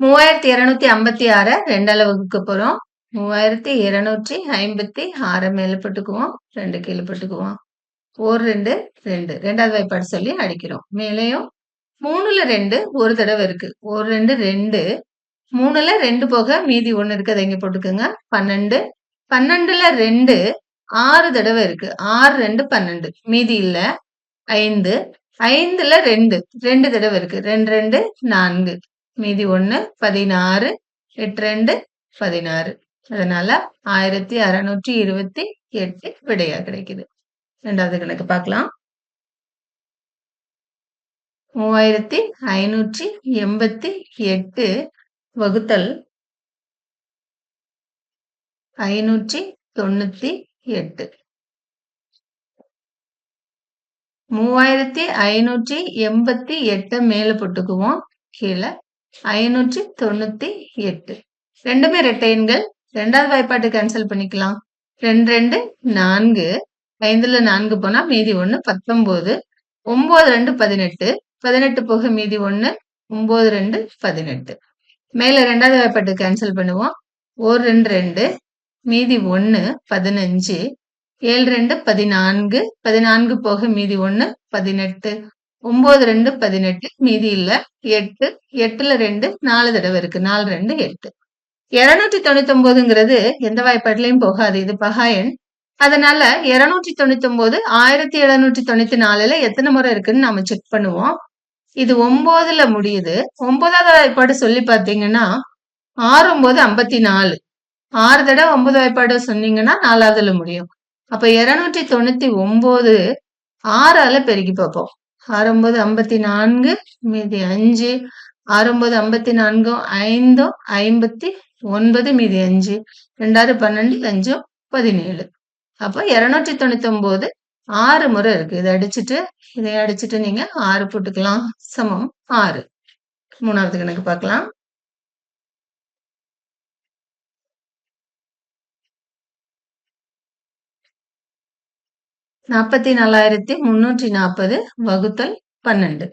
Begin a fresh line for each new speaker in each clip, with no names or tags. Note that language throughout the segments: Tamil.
3256 ரெண்டால வகுக்க போறோம். 3256 மேல போட்டுக்குவோம். 2 கீழே போட்டுக்குவோம். 1 2 2 2வது வாய்ப்பாடு சொல்லி அடிக்கிறோம். மேலேயும் 3ல 2 ஒரு தடவை இருக்கு. 1 2 2 3ல 2 போக மீதி 1 இருக்கு. அதை இங்க போட்டுக்கோங்க. 12 12ல 2 6 தடவை இருக்கு. 6 2 12 மீதி இல்ல. 5 5ல 2 2 தடவை இருக்கு. 2 2 4 மீதி 1 16 8 2 16 அதனால 1628 விடையா கிடைக்குது. இரண்டாவது கணக்கு பார்க்கலாம். 3588 வகுத்தல் 598. 3588 மேல போட்டுக்குவோம். கீழே 598. ரெண்டுமே இரட்டை எண்கள். ரெண்டாவது வாய்ப்பாட்டு கேன்சல் பண்ணிக்கலாம். 2 2 4 5ல 4 போனா மீதி 1 19 9 2 18 18 போக மீதி 1 9 2 18 மேல ரெண்டாவது வாய்ப்பாட்டு கேன்சல் பண்ணுவோம். 1 2 2 மீதி 1 15 7 2 14 14 போக மீதி 1 18 9 2 18 மீதி இல்ல 8 8ல 2 4 தடவை இருக்கு. 4 2 8 299ங்கிறது எந்த வாய்ப்பாட்டிலையும் போகாது. இது பகா எண். அதனால 299 1794ல எத்தனை முறை இருக்குன்னு நாம செக் பண்ணுவோம். இது 9ல முடியுது. 9வது வாய்ப்பாடு சொல்லி பார்த்தீங்கன்னா 6 9 54 6 தடவை 9 வாய்ப்பாடு சொன்னீங்கன்னா 4வதுல முடியும். அப்ப 299 6ஆல பெருக்கி பார்ப்போம். 6 9 54 மீதி 5 6 9 54 5 59 மீதி 5 2 12 5 17 அப்ப 299 6 முறை இருக்கு. இதை அடிச்சுட்டு நீங்க 6 போட்டுக்கலாம். சமம் 6. மூணாவது கணக்கு பார்க்கலாம். 44340 வகுத்தல் 12.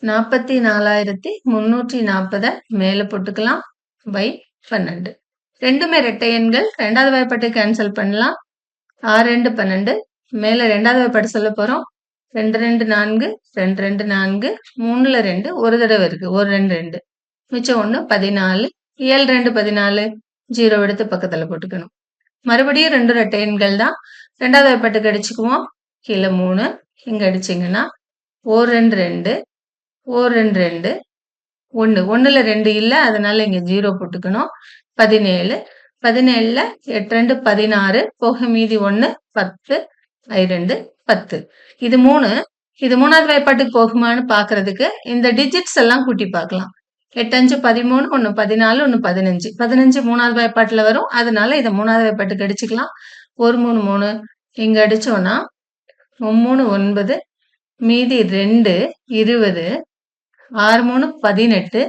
44340 மேல போட்டுக்கலாம். பை 12. ரெண்டுமே இரட்டை எண்கள். ரெண்டாவது வாய்ப்பாட்டை கேன்சல் பண்ணலாம். 6 2 12 மேல ரெண்டாவது வாய்ப்பாடு சொல்ல போறோம். 2 2 4 2 2 4 3ல 2 ஒரு தடவை இருக்கு. 1 2 2 மிச்சம் 1 14 7 2 14 0 எடுத்து பக்கத்துல போட்டுக்கணும். மறுபடியும் 2 இரட்டை எண்கள் தான். ரெண்டாவது வாய்ப்பாட்டுக்கு அடிச்சுக்குவோம். கீழே 3 இங்க அடிச்சிங்கன்னா 1 2 2 1 2 2 1 1ல 2 இல்ல. அதனால இங்க 0 போட்டுக்கணும். 17 17ல 8 2 16 போக மீதி 1 10 2 10 இது 3. இது மூணாவது வாய்ப்பாட்டுக்கு போகுமான்னு பாக்குறதுக்கு இந்த டிஜிட்ஸ் எல்லாம் கூட்டி பார்க்கலாம். 8 5 13 1 14 1 15 15 மூணாவது வாய்ப்பாட்டுல வரும். அதனால இதை மூணாவது வாய்ப்பாட்டுக்கு அடிச்சுக்கலாம். 1 3 3 இங்க அடிச்சோம்னா 3 9 மீதி 2 20 6 3 18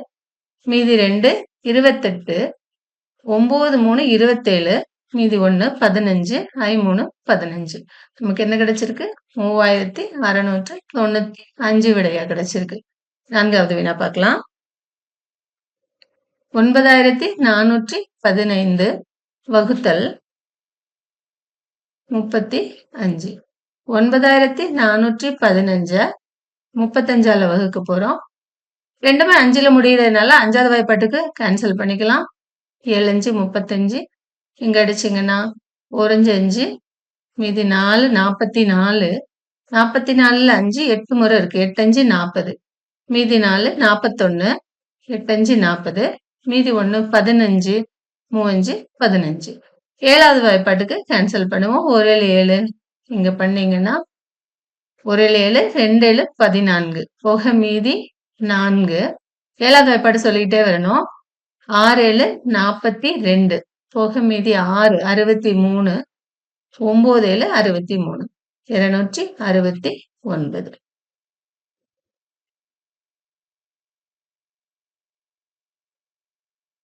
மீதி 2 28 9 3 27 மீதி 1 15 3 15 நமக்கு என்ன கிடைச்சிருக்கு? 3695 விடையா கிடைச்சிருக்கு. நான்காவது வினா பார்க்கலாம். 9415 வகுத்தல் 35. 9415 35ஆல வகுக்க போறோம். ரெண்டுமே 5ல முடியறதுனால 5வது வாய்ப்பாட்டுக்கு கேன்சல் பண்ணிக்கலாம். 7 5 35 இங்க அடிச்சிங்கன்னா 1 5 5 மீதி 4 44 44ல 5 8 முறை இருக்கு. 8 5 40 மீதி 4 41 8 5 40 மீதி 1 15 35 15 7வது வாய்ப்பாட்டுக்கு கேன்சல் பண்ணுவோம். 1 7 7 இங்க பண்ணீங்கன்னா 1 7 2 7 14 போக மீதி 4. 7வது வாய்ப்பாடு சொல்லிக்கிட்டே வரணும். 6 7 42 போக மீதி 6 63 9 7 63 269.